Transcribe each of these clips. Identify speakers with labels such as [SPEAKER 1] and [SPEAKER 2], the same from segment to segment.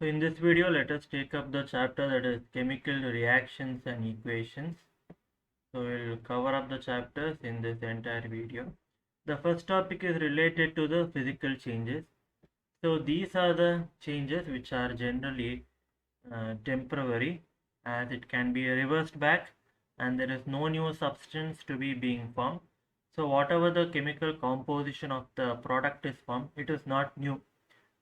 [SPEAKER 1] So in this video, let us take up the chapter that is chemical reactions and equations. So we'll cover up the chapters in this entire video. The first topic is related to the physical changes. So these are the changes which are generally temporary, as it can be reversed back and there is no new substance to be being formed. So whatever the chemical composition of the product is formed, it is not new.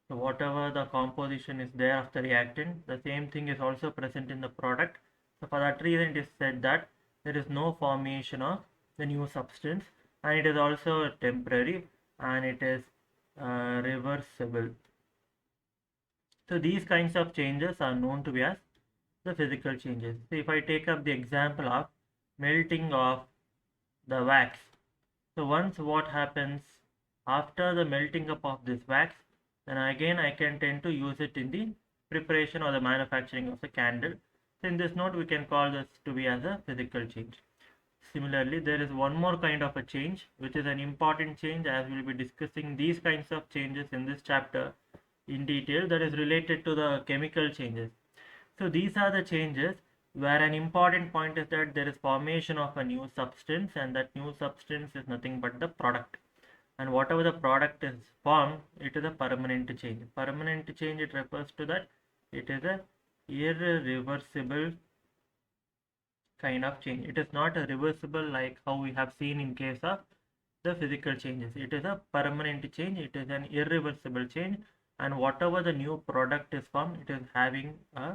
[SPEAKER 1] So whatever the composition is there of the reactant, the same thing is also present in the product. So for that reason, it is said that there is no formation of the new substance, and it is also temporary and it is reversible. So these kinds of changes are known to be as the physical changes. So if I take up the example of melting of the wax. So once what happens after the melting up of this wax, then again I can tend to use it in the preparation or the manufacturing of the candle. So in this note we can call this to be as a physical change. Similarly, there is one more kind of a change which is an important change, as we will be discussing these kinds of changes in this chapter in detail, that is related to the chemical changes. So these are the changes where an important point is that there is formation of a new substance, and that new substance is nothing but the product. And whatever the product is formed, it is a permanent change. Permanent change, it refers to that it is a irreversible kind of change. It is not a reversible like how we have seen in case of the physical changes. It is a permanent change, it is an irreversible change, and whatever the new product is formed, it is having a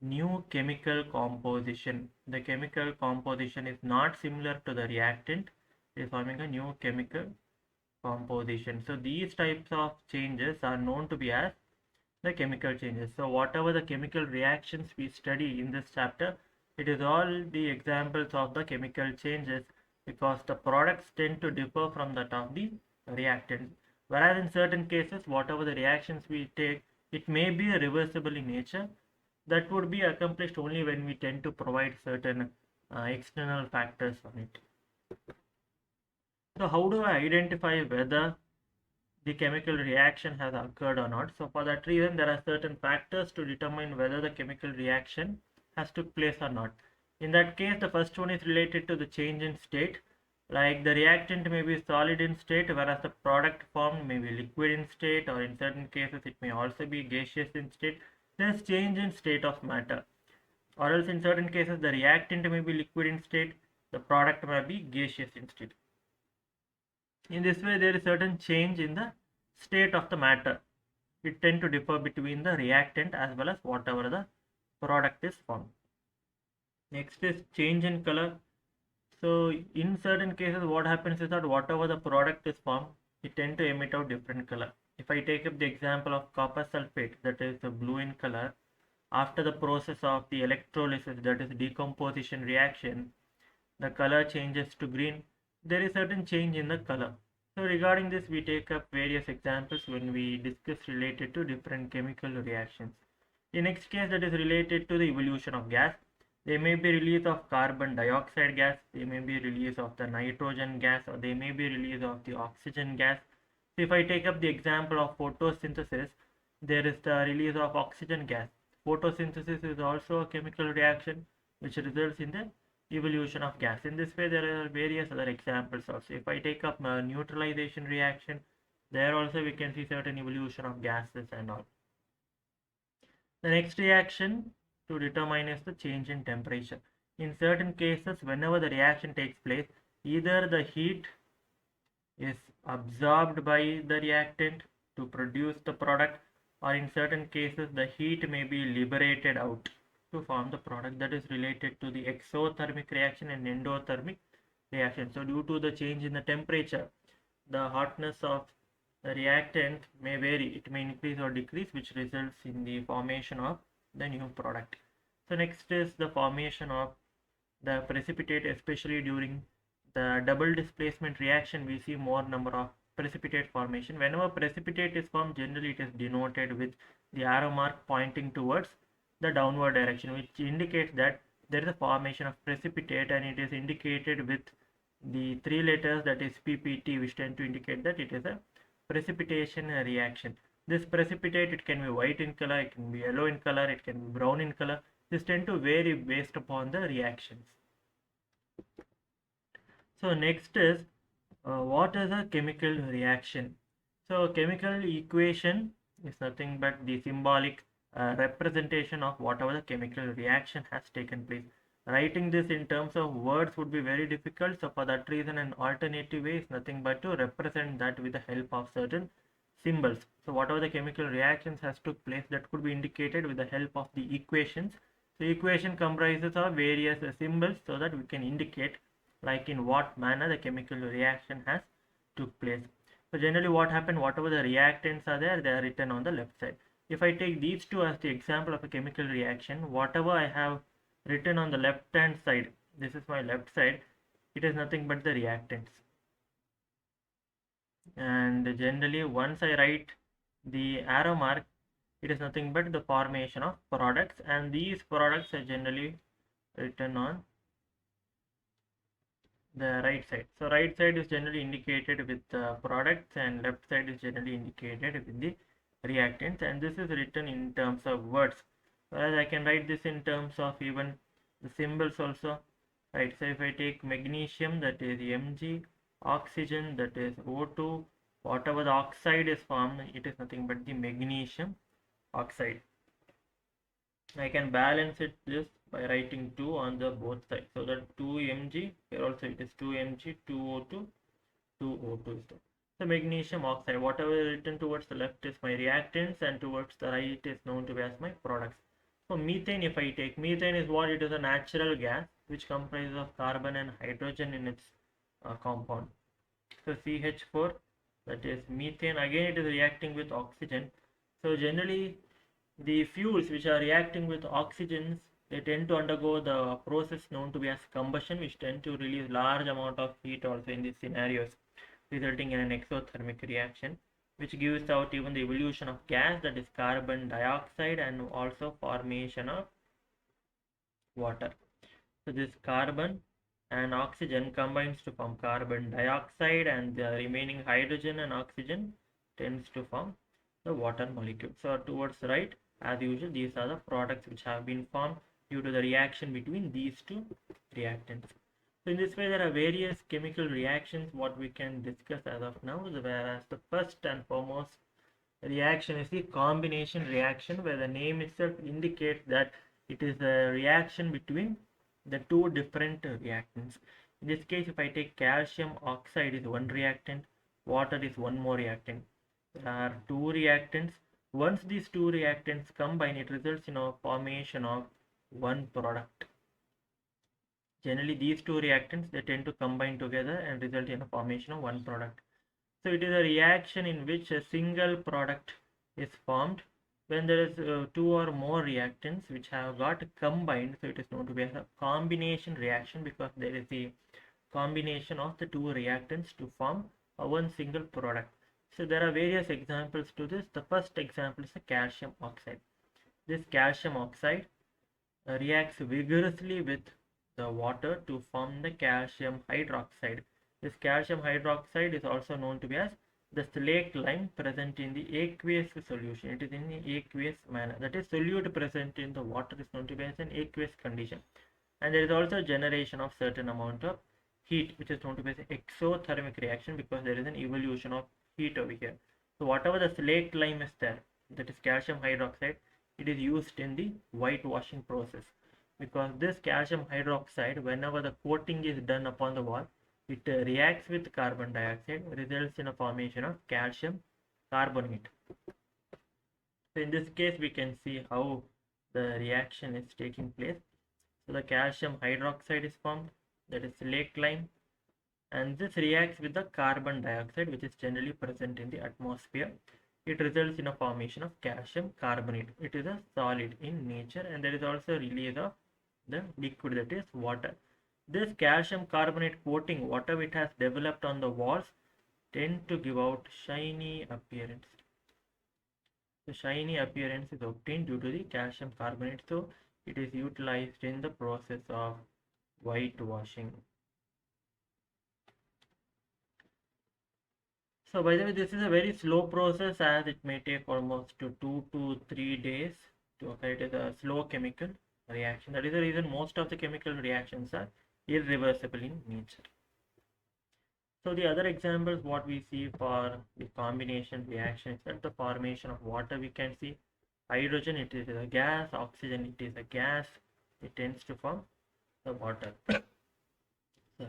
[SPEAKER 1] new chemical composition. The chemical composition is not similar to the reactant, it is forming a new chemical composition. So these types of changes are known to be as the chemical changes. So whatever the chemical reactions we study in this chapter, it is all the examples of the chemical changes, because the products tend to differ from that of the reactant. Whereas in certain cases, whatever the reactions we take, it may be reversible in nature. That would be accomplished only when we tend to provide certain external factors on it. So how do I identify whether the chemical reaction has occurred or not? So for that reason, there are certain factors to determine whether the chemical reaction has took place or not. In that case, the first one is related to the change in state. Like the reactant may be solid in state, whereas the product formed may be liquid in state, or in certain cases it may also be gaseous in state. There is change in state of matter. Or else in certain cases the reactant may be liquid in state, the product may be gaseous in state. In this way, there is certain change in the state of the matter. It tend to differ between the reactant as well as whatever the product is formed. Next is change in color. So in certain cases, what happens is that whatever the product is formed, it tend to emit out different color. If I take up the example of copper sulfate, that is blue in color, after the process of the electrolysis, that is decomposition reaction, the color changes to green. There is certain change in the color. So regarding this, we take up various examples when we discuss related to different chemical reactions. The next case, that is related to the evolution of gas. There may be release of carbon dioxide gas, there may be release of the nitrogen gas, or there may be release of the oxygen gas. So if I take up the example of photosynthesis, there is the release of oxygen gas. Photosynthesis is also a chemical reaction which results in the evolution of gas. In this way, there are various other examples also. If I take up a neutralization reaction, there also we can see certain evolution of gases and all. The next reaction to determine is the change in temperature. In certain cases, whenever the reaction takes place, either the heat is absorbed by the reactant to produce the product, or in certain cases the heat may be liberated out to form the product. That is related to the exothermic reaction and endothermic reaction. So due to the change in the temperature, the hotness of the reactant may vary. It may increase or decrease, which results in the formation of the new product. So next is the formation of the precipitate, especially during the double displacement reaction. We see more number of precipitate formation. Whenever precipitate is formed, generally it is denoted with the arrow mark pointing towards the downward direction, which indicates that there is a formation of precipitate, and it is indicated with the three letters, that is PPT, which tend to indicate that it is a precipitation reaction. This precipitate, it can be white in color, it can be yellow in color, it can be brown in color. This tend to vary based upon the reactions. So next is what is a chemical reaction? So chemical equation is nothing but the symbolic representation of whatever the chemical reaction has taken place. Writing this in terms of words would be very difficult, so for that reason an alternative way is nothing but to represent that with the help of certain symbols. So whatever the chemical reactions has took place, that could be indicated with the help of the equations. So equation comprises of various symbols so that we can indicate like in what manner the chemical reaction has took place. So generally what happened, whatever the reactants are there, they are written on the left side. If I take these two as the example of a chemical reaction, whatever I have written on the left hand side, this is my left side, it is nothing but the reactants. And generally once I write the arrow mark, it is nothing but the formation of products, and these products are generally written on the right side. So right side is generally indicated with products and left side is generally indicated with the reactants, and this is written in terms of words, whereas I can write this in terms of even the symbols also, right? So if I take magnesium, that is Mg, oxygen, that is O2, whatever the oxide is formed, it is nothing but the magnesium oxide. I can balance it this by writing 2 on the both sides, so that 2 Mg, here also it is 2 Mg, 2 O2, 2 O2 is there. So magnesium oxide, whatever is written towards the left is my reactants and towards the right is known to be as my products. So methane, if I take, methane is what? It is a natural gas which comprises of carbon and hydrogen in its compound. So CH4, that is methane, again it is reacting with oxygen. So generally the fuels which are reacting with oxygens, they tend to undergo the process known to be as combustion, which tend to release large amount of heat also in these scenarios, resulting in an exothermic reaction, which gives out even the evolution of gas, that is carbon dioxide, and also formation of water. So this carbon and oxygen combines to form carbon dioxide, and the remaining hydrogen and oxygen tends to form the water molecule. So towards the right, as usual, these are the products which have been formed due to the reaction between these two reactants. So in this way, there are various chemical reactions what we can discuss as of now, whereas the first and foremost reaction is the combination reaction, where the name itself indicates that it is a reaction between the two different reactants. In this case, if I take calcium oxide is one reactant, water is one more reactant. There are two reactants. Once these two reactants combine, it results in a formation of one product. Generally, these two reactants, they tend to combine together and result in a formation of one product. So it is a reaction in which a single product is formed when there is two or more reactants which have got combined. So it is known to be a combination reaction, because there is a combination of the two reactants to form one single product. So there are various examples to this. The first example is the calcium oxide. This calcium oxide reacts vigorously with the water to form the calcium hydroxide. This calcium hydroxide is also known to be as the slaked lime present in the aqueous solution. It is in the aqueous manner. That is, solute present in the water is known to be as an aqueous condition. And there is also generation of certain amount of heat, which is known to be as an exothermic reaction, because there is an evolution of heat over here. So whatever the slaked lime is there, that is calcium hydroxide, it is used in the whitewashing process, because this calcium hydroxide, whenever the coating is done upon the wall, it reacts with carbon dioxide, results in a formation of calcium carbonate. So in this case, we can see how the reaction is taking place. So the calcium hydroxide is formed, that is slaked lime, and this reacts with the carbon dioxide, which is generally present in the atmosphere. It results in a formation of calcium carbonate. It is a solid in nature, and there is also release of the liquid, that is water. This calcium carbonate coating, whatever it has developed on the walls, tend to give out shiny appearance. The shiny appearance is obtained due to the calcium carbonate, so it is utilized in the process of whitewashing. So by the way, this is a very slow process as it may take almost 2 to 3 days to occur. It is a slow chemical reaction. That is the reason most of the chemical reactions are irreversible in nature. So the other examples what we see for the combination reactions at the formation of water, we can see hydrogen, it is a gas, oxygen, it is a gas, it tends to form the water. So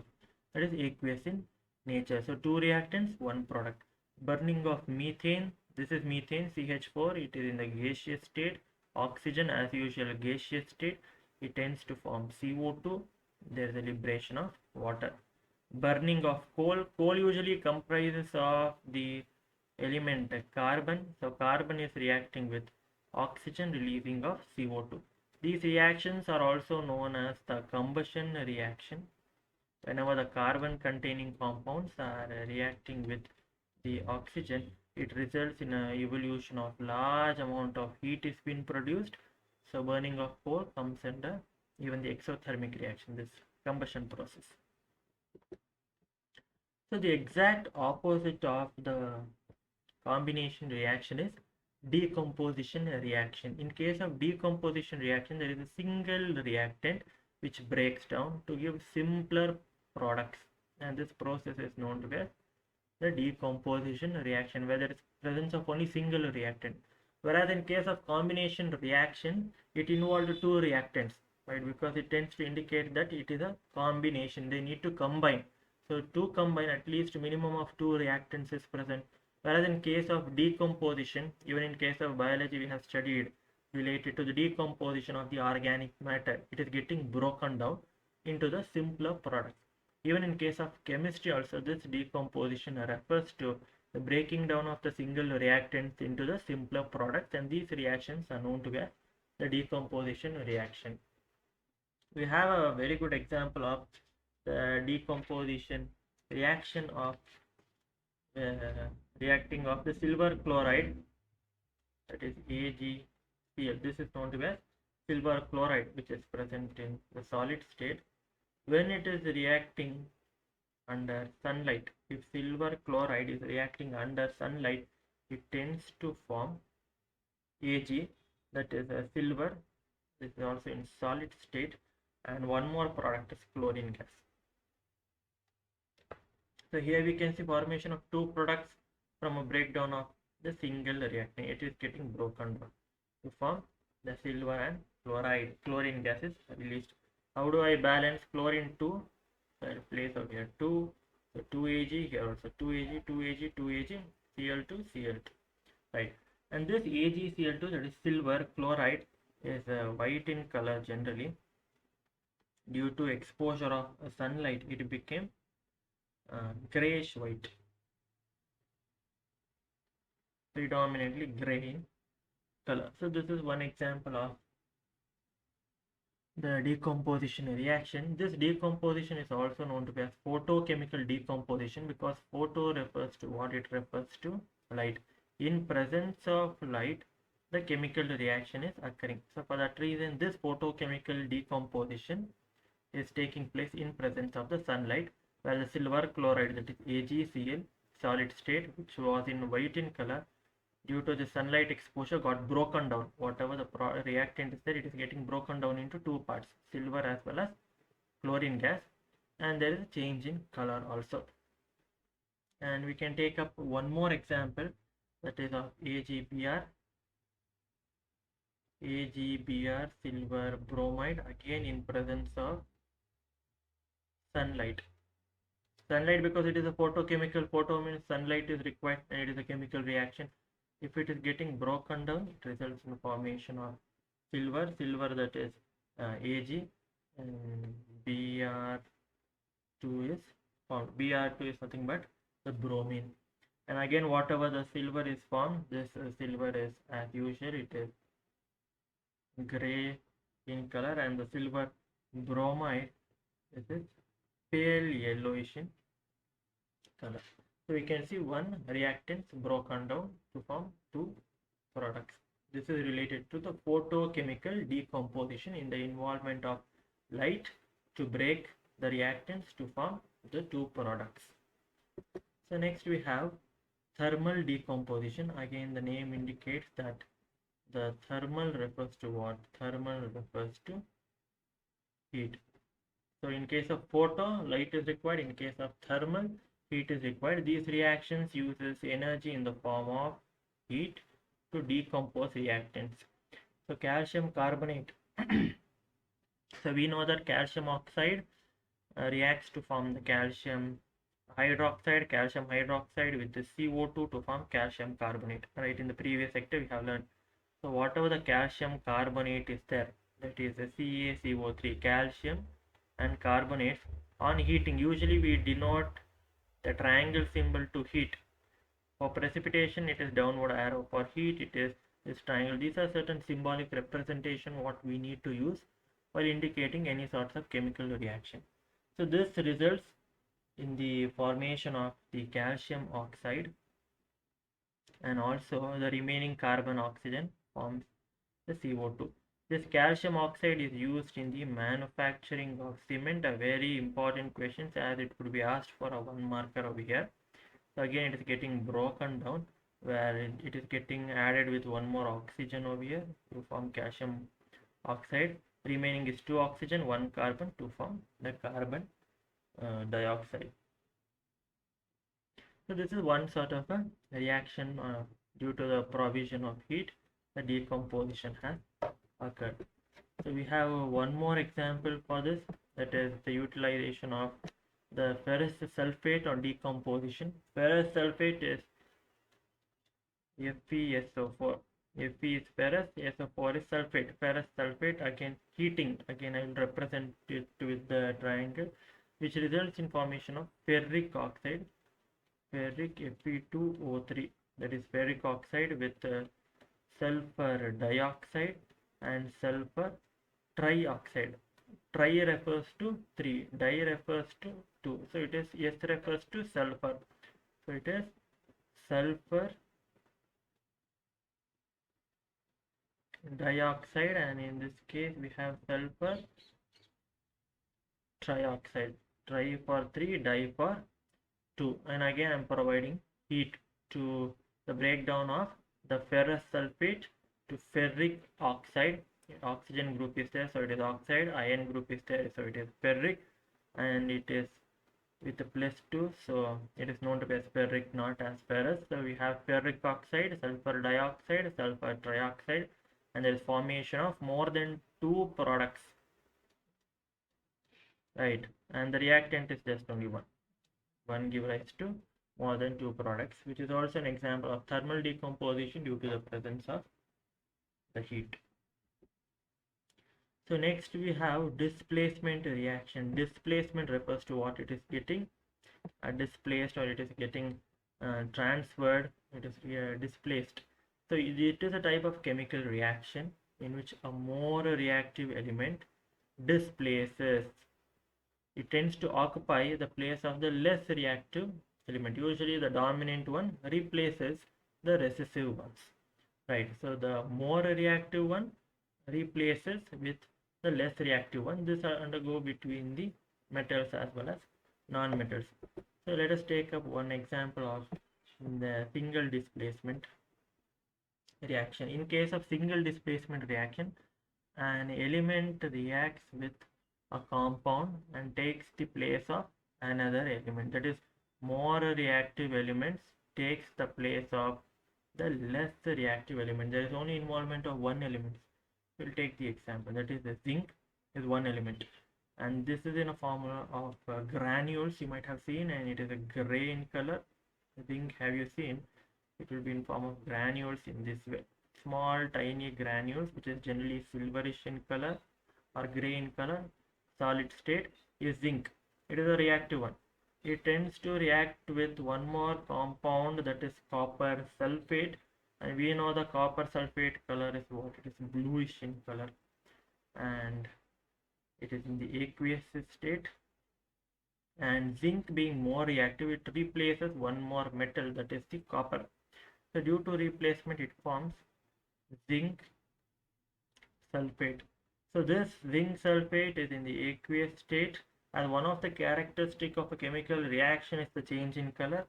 [SPEAKER 1] that is aqueous in nature. So two reactants, one product. Burning of methane, this is methane CH4, it is in the gaseous state. Oxygen as usual gaseous state, it tends to form CO2. There is a liberation of water. Burning of coal usually comprises of the element carbon. So carbon is reacting with oxygen, releasing of CO2. These reactions are also known as the combustion reaction. Whenever the carbon containing compounds are reacting with the oxygen, it results in a evolution of large amount of heat is being produced. So burning of coal comes under even the exothermic reaction, this combustion process. So the exact opposite of the combination reaction is decomposition reaction. In case of decomposition reaction, there is a single reactant which breaks down to give simpler products, and this process is known to be the decomposition reaction, where there is presence of only single reactant. Whereas in case of combination reaction, it involves two reactants, right? Because it tends to indicate that it is a combination. They need to combine. So to combine, at least minimum of two reactants is present. Whereas in case of decomposition, even in case of biology, we have studied related to the decomposition of the organic matter. It is getting broken down into the simpler products. Even in case of chemistry also, this decomposition refers to the breaking down of the single reactants into the simpler products, and these reactions are known to be the decomposition reaction. We have a very good example of the decomposition reaction of reacting of the silver chloride, that is AgCl. This is known to be silver chloride, which is present in the solid state. When it is reacting under sunlight, if silver chloride is reacting under sunlight, it tends to form Ag, that is a silver. This is also in solid state, and one more product is chlorine gas. So here we can see formation of two products from a breakdown of the single reactant. It is getting broken down to form the silver and chlorine gas is released. How do I balance chlorine 2? So I'll place over here 2, so 2Ag, here also 2Ag, 2Ag, 2Ag, Cl2, Cl2, right? And this AgCl2, that is silver chloride, is white in color generally. Due to exposure of sunlight, it became grayish white, predominantly gray in color. So this is one example of the decomposition reaction. This decomposition is also known to be as photochemical decomposition, because photo refers to what? It refers to light. In presence of light, the chemical reaction is occurring. So for that reason, this photochemical decomposition is taking place in presence of the sunlight, where the silver chloride, that is AgCl, solid state, which was in white in color, due to the sunlight exposure got broken down. Whatever the reactant is there, it is getting broken down into two parts, silver as well as chlorine gas, and there is a change in color also. And we can take up one more example, that is of AgBr silver bromide, again in presence of sunlight. Sunlight, because it is a photochemical, photo means sunlight is required, and it is a chemical reaction. If it is getting broken down, it results in formation of silver that is Ag, and Br2 is formed. Br2 is nothing but the bromine. And again, whatever the silver is formed, this silver is as usual, it is gray in color, and the silver bromide, this is pale yellowish in color. So we can see one reactant broken down to form two products. This is related to the photochemical decomposition in the involvement of light to break the reactants to form the two products. So next we have thermal decomposition. Again, the name indicates that the thermal refers to what? Thermal refers to heat. So in case of photo, light is required. In case of thermal, heat is required. These reactions uses energy in the form of heat to decompose reactants. So calcium carbonate. So we know that calcium oxide reacts to form the calcium hydroxide with the CO2 to form calcium carbonate. Right, in the previous sector we have learned. So whatever the calcium carbonate is there, that is the CaCO3, calcium and carbonates on heating. Usually we denote the triangle symbol to heat. For precipitation it is downward arrow. For heat it is this triangle. These are certain symbolic representation what we need to use while indicating any sorts of chemical reaction. So this results in the formation of the calcium oxide, and also the remaining carbon oxygen forms the CO2. This calcium oxide is used in the manufacturing of cement. A very important question, as it could be asked for a 1 marker over here. So again it is getting broken down, where it is getting added with one more oxygen over here to form calcium oxide. Remaining is 2 oxygen, 1 carbon to form the carbon dioxide. So this is one sort of a reaction due to the provision of heat, the decomposition has occurred. So we have one more example for this, that is the utilization of the ferrous sulfate on decomposition. Ferrous sulfate is FeSO4. Fe is ferrous, SO4 is sulfate. Ferrous sulfate, again heating, again I will represent it with the triangle, which results in formation of ferric oxide, ferric Fe2O3, that is ferric oxide with sulfur dioxide and sulfur trioxide. Tri refers to 3, di refers to 2, so it is S refers to sulfur, so it is sulfur dioxide, and in this case we have sulfur trioxide. Tri for 3, di for 2, and again I am providing heat to the breakdown of the ferrous sulfate to ferric oxide. Oxygen group is there, so it is oxide. Iron group is there, so it is ferric, and it is with a +2, so it is known to be as ferric, not as ferrous. So we have ferric oxide, sulfur dioxide, sulfur trioxide, and there is formation of more than 2 products, right? And the reactant is just only one give rise to more than 2 products, which is also an example of thermal decomposition due to the presence of the heat. So next we have displacement reaction. Displacement refers to what it is getting displaced, or it is getting transferred, it is displaced. So it is a type of chemical reaction in which a more reactive element displaces. It tends to occupy the place of the less reactive element. Usually the dominant one replaces the recessive ones, right? So the more reactive one replaces with the less reactive one. This undergo between the metals as well as non-metals. So let us take up one example of the single displacement reaction. In case of single displacement reaction, an element reacts with a compound and takes the place of another element. That is, more reactive elements takes the place of the less reactive element. There is only involvement of one element. We'll take the example, that is the zinc is one element, and this is in a form of granules you might have seen, and it is a gray in color. Zinc, have you seen? It will be in form of granules in this way, small tiny granules, which is generally silverish in color or gray in color. Solid state is zinc. It is a reactive one. It tends to react with one more compound, that is copper sulfate, and we know the copper sulfate color is what? It is bluish in color, and it is in the aqueous state. And zinc being more reactive, it replaces one more metal, that is the copper. So due to replacement it forms zinc sulfate. So this zinc sulfate is in the aqueous state, and one of the characteristic of a chemical reaction is the change in color.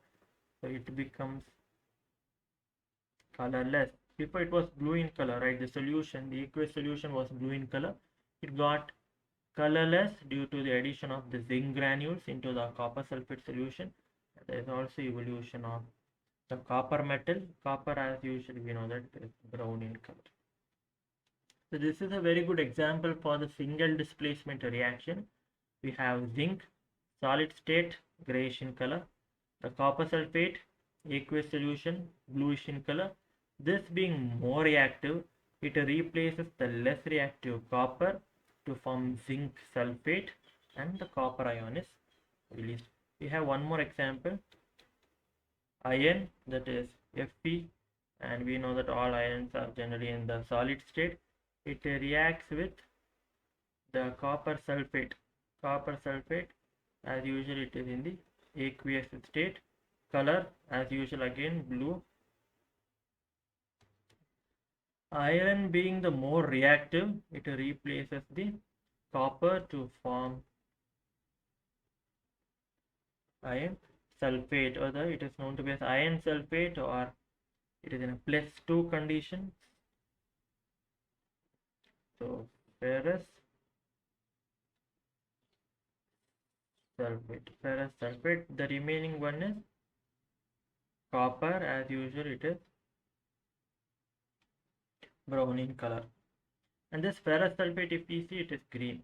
[SPEAKER 1] So it becomes colorless. Before it was blue in color, right? The solution, the aqueous solution was blue in color. It got colorless due to the addition of the zinc granules into the copper sulfate solution. There is also evolution of the copper metal. Copper, as usually we know that, is brown in color. So this is a very good example for the single displacement reaction. We have zinc, solid state, grayish in color. The copper sulfate, aqueous solution, bluish in color. This being more reactive, it replaces the less reactive copper to form zinc sulfate, and the copper ion is released. We have one more example. Iron, that is Fe, and we know that all ions are generally in the solid state. It reacts with the copper sulfate. Copper sulfate, as usual, it is in the aqueous state. Color, as usual, again blue. Iron being the more reactive, it replaces the copper to form iron sulfate, or it is known to be as iron sulfate, or it is in a +2 condition. So ferrous sulfate. The remaining one is copper, as usual, it is brown in color. And this ferrous sulfate, if we see, it is green.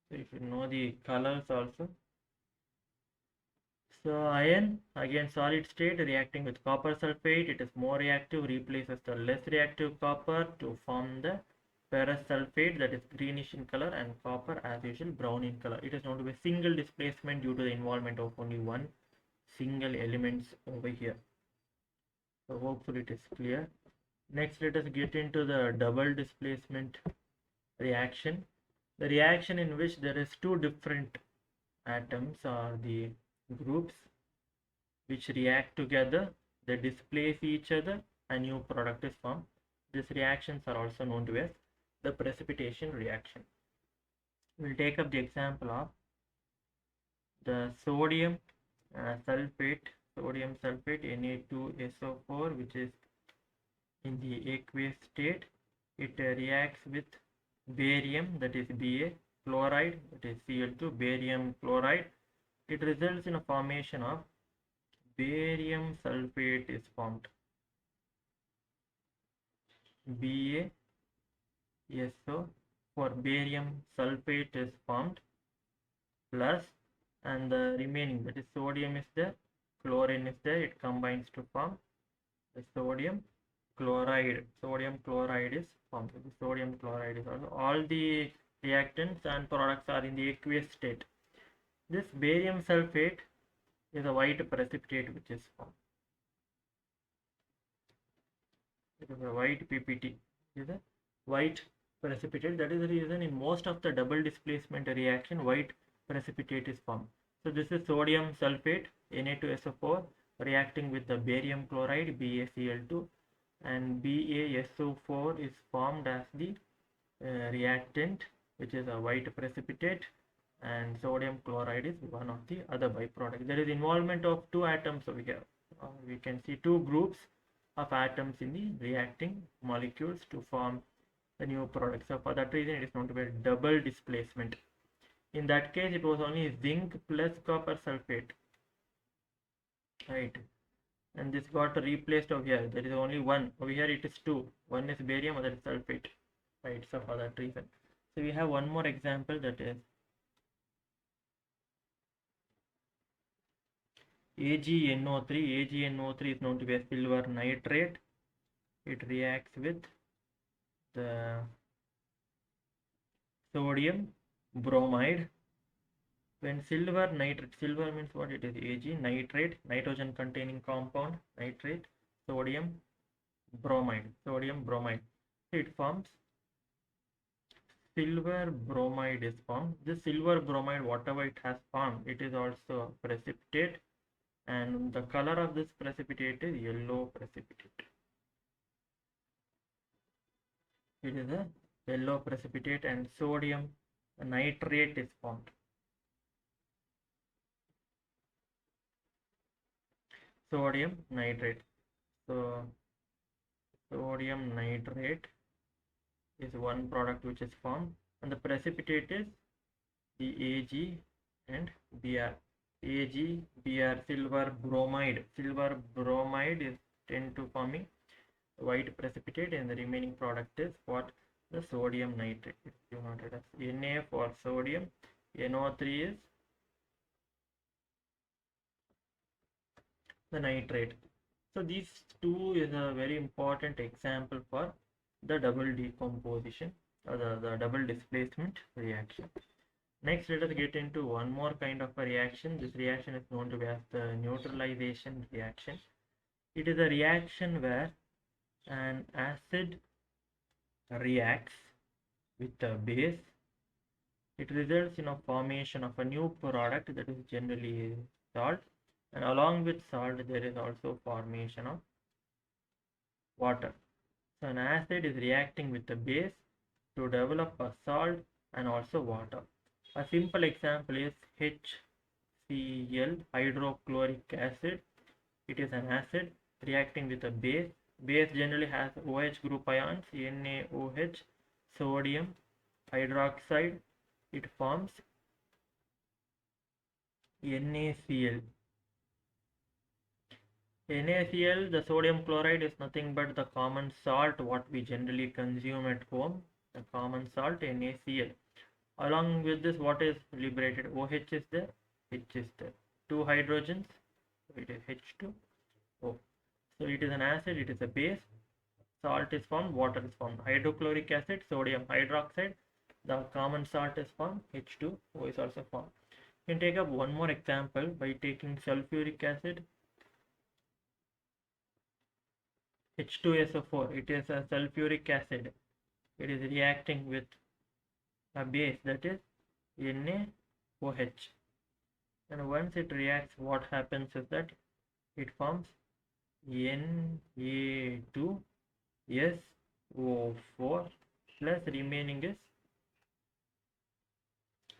[SPEAKER 1] So you should know the colors also. So iron, again solid state, reacting with copper sulfate, it is more reactive, replaces the less reactive copper to form the ferrous sulfate, that is greenish in color, and copper, as usual, brown in color. It is known to be single displacement due to the involvement of only one single elements over here. So hopefully it is clear. Next, let us get into the double displacement reaction. The reaction in which there is two different atoms or the groups which react together, they displace each other, a new product is formed. These reactions are also known to as the precipitation reaction. We'll take up the example of the sodium sulfate Na2SO4, which is in the aqueous state. It reacts with barium, that is Ba, chloride, that is Cl2, barium chloride. It results in a formation of barium sulfate is formed. BaSO for barium sulfate is formed, plus, and the remaining, that is sodium is there, chlorine is there, it combines to form the sodium chloride. Sodium chloride is formed. So the sodium chloride is also, all the reactants and products are in the aqueous state. This barium sulfate is a white precipitate which is formed. It is a white PPT. It is a white precipitate. That is the reason in most of the double displacement reaction, white precipitate is formed. So this is sodium sulfate, Na2SO4, reacting with the barium chloride, BaCl2, and BaSO4 is formed as the reactant, which is a white precipitate, and sodium chloride is one of the other byproducts. There is involvement of two atoms over here. We can see two groups of atoms in the reacting molecules to form the new product. So for that reason, it is known to be a double displacement. In that case, it was only zinc plus copper sulfate, right? And this got replaced over here. There is only one. Over here it is two. One is barium, other is sulfate, right? So for that reason. So we have one more example, that is AgNO3. AgNO3 is known to be a silver nitrate. It reacts with the sodium bromide. When silver nitrate, silver means what it is? Ag, nitrate, nitrogen containing compound, nitrate, sodium bromide. So it forms silver bromide is formed. This silver bromide, whatever it has formed, it is also precipitate, and the color of this precipitate is yellow precipitate. It is a yellow precipitate, and sodium nitrate is formed. Sodium nitrate. So sodium nitrate is one product which is formed, and the precipitate is the Ag and Br. Ag, Br, silver bromide. Silver bromide is tend to forming white precipitate, and the remaining product is what? The sodium nitrate. If you want it as Na for sodium, NO3 is the nitrate. So these two is a very important example for the double decomposition or the double displacement reaction. Next, let us get into one more kind of a reaction. This reaction is known to be as the neutralization reaction. It is a reaction where an acid reacts with a base. It results in a formation of a new product that is generally salt, and along with salt there is also formation of water. So an acid is reacting with the base to develop a salt and also water. A simple example is HCl, hydrochloric acid. It is an acid reacting with a base. Base generally has OH group ions, NaOH, sodium hydroxide. It forms NaCl. NaCl, the sodium chloride, is nothing but the common salt what we generally consume at home, the common salt NaCl. Along with this, what is liberated? OH is there, H is there. Two hydrogens, so it is H2O. So it is an acid, it is a base. Salt is formed, water is formed. Hydrochloric acid, sodium hydroxide, the common salt is formed, H2O is also formed. You can take up one more example by taking sulfuric acid, H2SO4. It is a sulfuric acid. It is reacting with a base, that is NaOH. And once it reacts, what happens is that it forms Na2SO4 plus remaining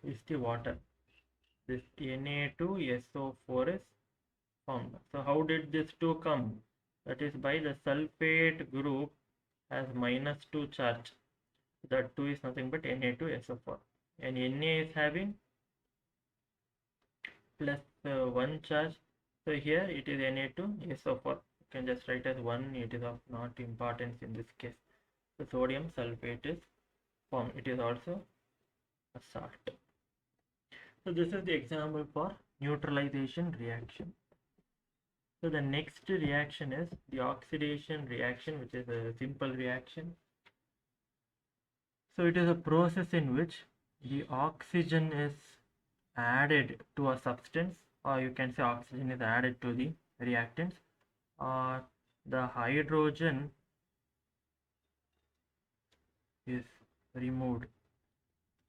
[SPEAKER 1] is the water. This Na2SO4 is formed. So how did this 2 come? That is by the sulfate group has -2 charge. That 2 is nothing but Na2SO4. And Na is having plus 1 charge. So here it is Na2SO4. You can just write as 1. It is of not importance in this case. The sodium sulfate is formed. It is also a salt. So this is the example for neutralization reaction. So the next reaction is the oxidation reaction, which is a simple reaction. So it is a process in which the oxygen is added to a substance, or you can say oxygen is added to the reactants, or the hydrogen is removed.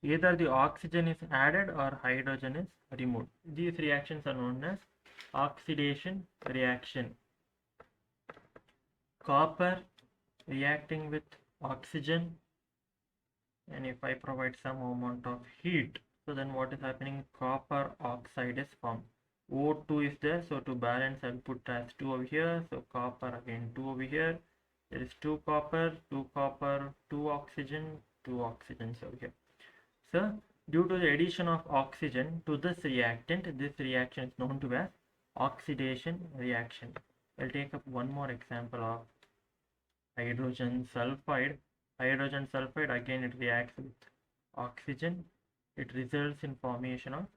[SPEAKER 1] Either the oxygen is added or hydrogen is removed. These reactions are known as oxidation reaction. Copper reacting with oxygen, and if I provide some amount of heat, so then what is happening? Copper oxide is formed. O2 is there, so to balance I'll put as 2 over here, so copper again 2 over here. There is 2 copper, 2 copper, 2 oxygen, 2 oxygens over here. So due to the addition of oxygen to this reactant, this reaction is known to as oxidation reaction. I'll take up one more example of hydrogen sulfide. Hydrogen sulfide, again it reacts with oxygen. It results in formation of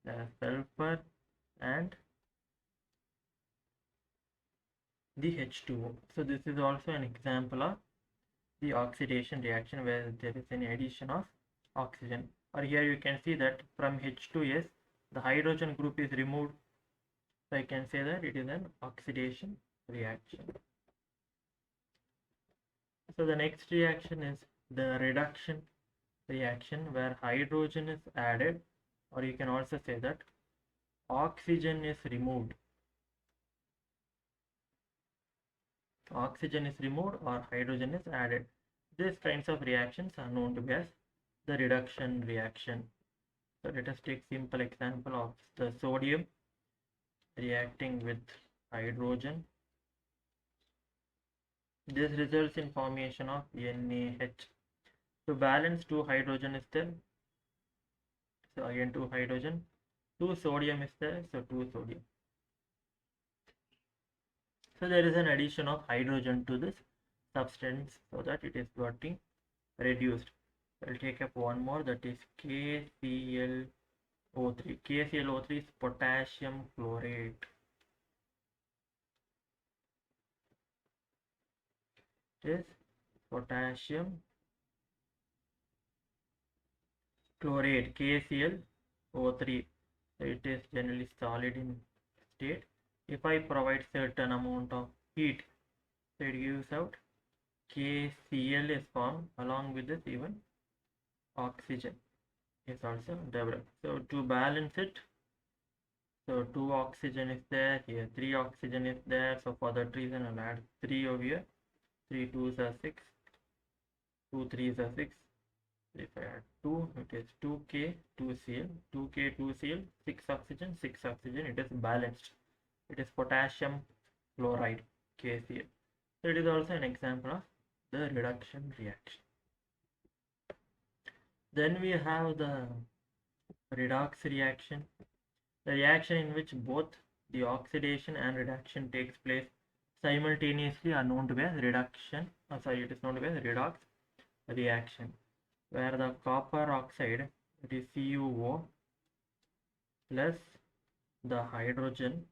[SPEAKER 1] the sulfur and the H2O. So this is also an example of the oxidation reaction where there is an addition of oxygen. Or here you can see that from H2S the hydrogen group is removed. So I can say that it is an oxidation reaction. So the next reaction is the reduction reaction where hydrogen is added, or you can also say that oxygen is removed. Oxygen is removed or hydrogen is added. These kinds of reactions are known to be as the reduction reaction. So let us take simple example of the sodium reacting with hydrogen. This results in formation of NaH. To balance, 2 hydrogen is there, so again 2 hydrogen, 2 sodium is there, so 2 sodium. So there is an addition of hydrogen to this substance so that it is getting reduced. I'll take up one more, that is KClO3. KClO3 is potassium chlorate. It is potassium chlorate, KClO3. So it is generally solid in state. If I provide certain amount of heat, so it gives out KCl is formed, along with this even oxygen is also developed. So to balance it, so 2 oxygen is there, here 3 oxygen is there, so for that reason I'll add 3 over here. 3 2s are 6, 2 3s are 6. If I add 2, it is 2K 2Cl, 2K 2Cl, 6 oxygen, 6 oxygen, it is balanced. It is potassium chloride, KCl. So it is also an example of the reduction reaction. Then we have the redox reaction, the reaction in which both the oxidation and reduction takes place simultaneously are known to be as reduction. It is known to be as redox reaction, where the copper oxide, that is CuO, plus the hydrogen,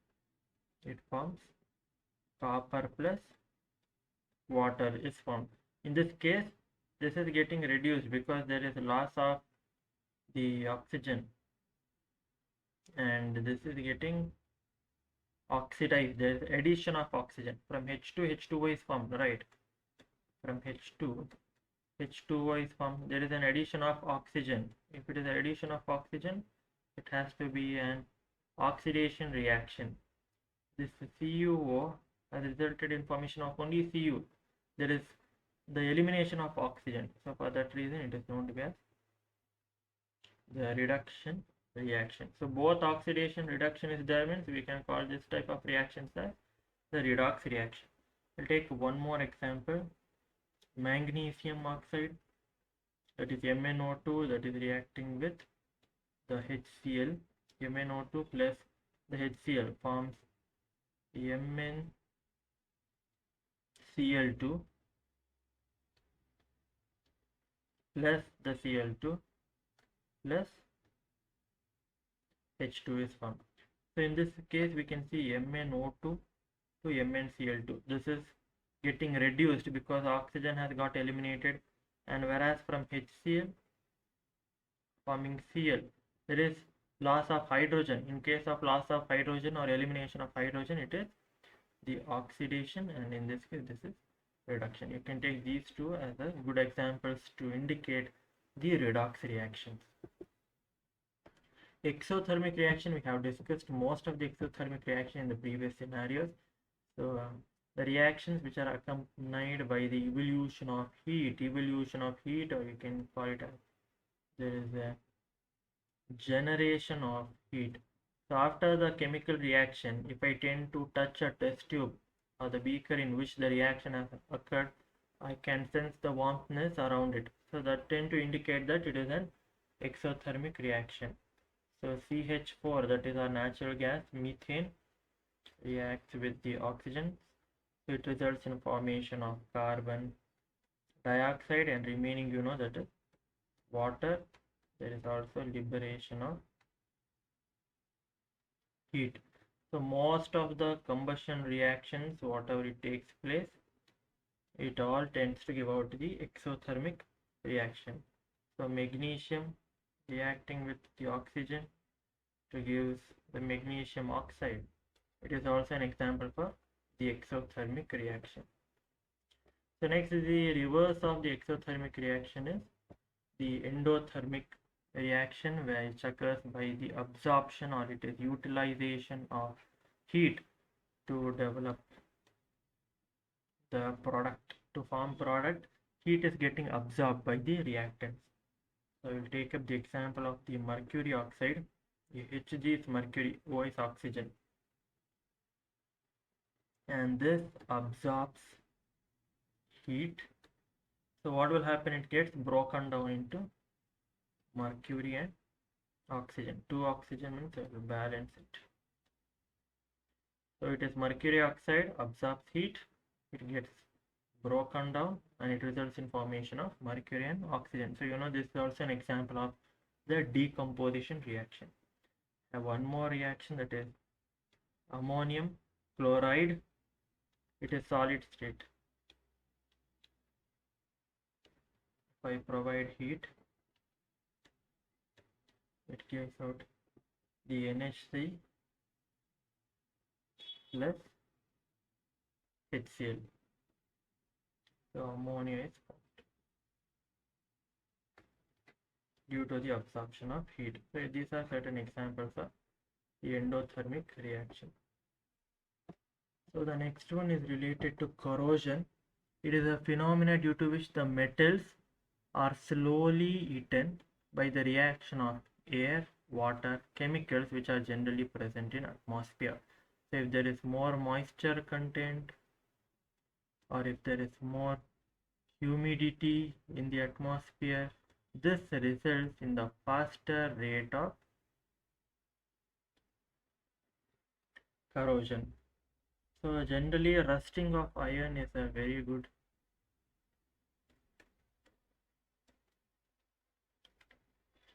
[SPEAKER 1] it forms copper plus water is formed. In this case, this is getting reduced because there is loss of the oxygen, and this is getting oxidized. There is addition of oxygen from H2, H2O is formed, right? From H2, H2O is formed. There is an addition of oxygen. If it is an addition of oxygen, it has to be an oxidation reaction. This CuO has resulted in formation of only Cu. There is the elimination of oxygen. So for that reason, it is known to be as the reduction reaction. So both oxidation reduction is there, means we can call this type of reactions as the redox reaction. We'll take one more example. Magnesium oxide, that is MnO2, that is reacting with the HCl. MnO2 plus the HCl forms MnCl2 plus the Cl2 plus H2 is formed. So in this case, we can see MnO2 to MnCl2. This is getting reduced because oxygen has got eliminated, and whereas from HCl forming Cl, there is loss of hydrogen. In case of loss of hydrogen or elimination of hydrogen, it is the oxidation, and in this case, this is reduction. You can take these two as a good examples to indicate the redox reactions. Exothermic reaction, we have discussed most of the exothermic reaction in the previous scenarios. So the reactions which are accompanied by the evolution of heat, or you can call it as there is a generation of heat. So after the chemical reaction, if I tend to touch a test tube or the beaker in which the reaction has occurred, I can sense the warmthness around it. So that tend to indicate that it is an exothermic reaction. So CH4, that is our natural gas, methane, reacts with the oxygen. So it results in formation of carbon dioxide, and remaining, that is water. There is also liberation of heat. So most of the combustion reactions, whatever it takes place, it all tends to give out the exothermic reaction. So magnesium reacting with the oxygen to give the magnesium oxide. It is also an example for the exothermic reaction. So next is the reverse of the exothermic reaction is the endothermic reaction, which occurs by the absorption, or it is utilization of heat to develop the product. To form product, heat is getting absorbed by the reactants. So I will take up the example of the mercury oxide. The Hg is mercury, O is oxygen, and this absorbs heat. So what will happen? It gets broken down into mercury and oxygen. 2 oxygen means it will balance it. So it is mercury oxide absorbs heat, it gets broken down and it results in formation of mercury and oxygen. So this is also an example of the decomposition reaction. I have one more reaction, that is ammonium chloride. It is solid state. If I provide heat, it gives out the NH3 plus HCl. So ammonia is formed due to the absorption of heat. So these are certain examples of the endothermic reaction. So the next one is related to corrosion. It is a phenomena due to which the metals are slowly eaten by the reaction of air, water, chemicals which are generally present in atmosphere. So if there is more moisture content, or if there is more humidity in the atmosphere, this results in the faster rate of corrosion. So generally rusting of iron is a very good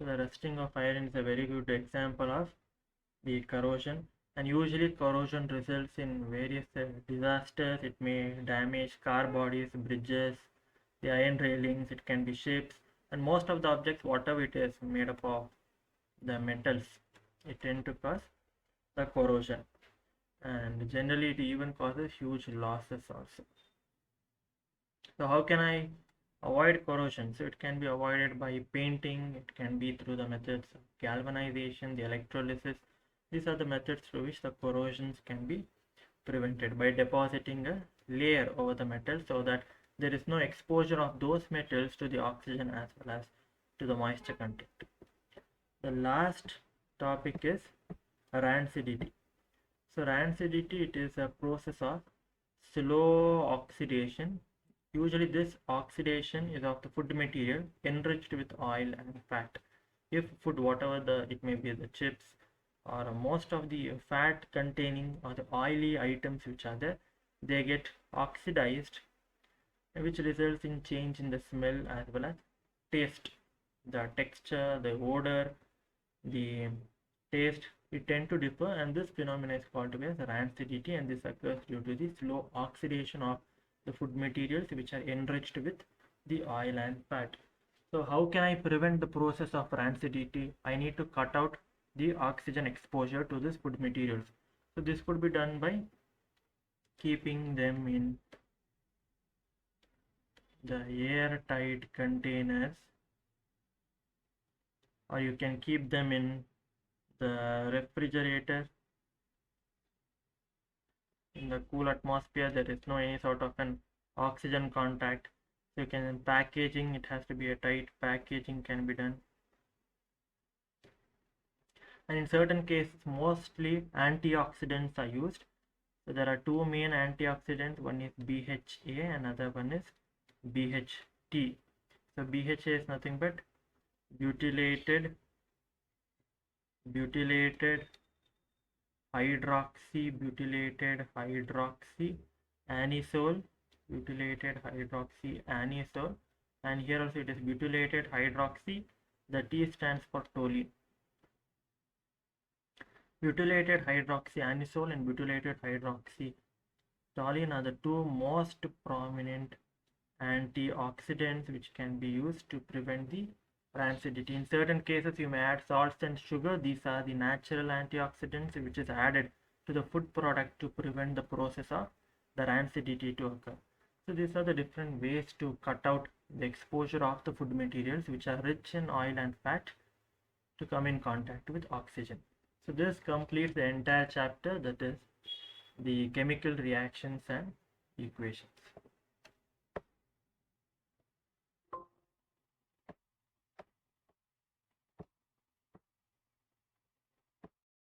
[SPEAKER 1] the rusting of iron is a very good example of the corrosion, and usually corrosion results in various disasters. It may damage car bodies, bridges, the iron railings, it can be ships, and most of the objects, whatever it is made up of the metals, it tend to cause the corrosion, and generally it even causes huge losses also. So how can I avoid corrosion? So it can be avoided by painting, it can be through the methods of galvanization, the electrolysis. These are the methods through which the corrosions can be prevented, by depositing a layer over the metal so that there is no exposure of those metals to the oxygen as well as to the moisture content. The last topic is rancidity. So rancidity, it is a process of slow oxidation. Usually this oxidation is of the food material enriched with oil and fat. If food, whatever it may be, the chips or most of the fat containing or the oily items which are there, they get oxidized, which results in change in the smell as well as taste. The texture, the odor, the taste, it tend to differ, and this phenomenon is called as rancidity, and this occurs due to the slow oxidation of the food materials which are enriched with the oil and fat. So how can I prevent the process of rancidity? I need to cut out the oxygen exposure to these food materials. So this could be done by keeping them in the airtight containers, or you can keep them in the refrigerator. In the cool atmosphere, there is no any sort of an oxygen contact. So you can, packaging, it has to be a tight packaging can be done. And in certain cases, mostly antioxidants are used. So there are two main antioxidants. One is BHA, another one is BHT. So BHA is nothing but butylated hydroxy anisole, and here also it is butylated hydroxy. The T stands for toluene. Butylated hydroxy anisole and butylated hydroxy toluene are the two most prominent antioxidants which can be used to prevent the rancidity. In certain cases, you may add salts and sugar. These are the natural antioxidants which is added to the food product to prevent the process of the rancidity to occur. So these are the different ways to cut out the exposure of the food materials which are rich in oil and fat to come in contact with oxygen. So this completes the entire chapter, that is the chemical reactions and equations.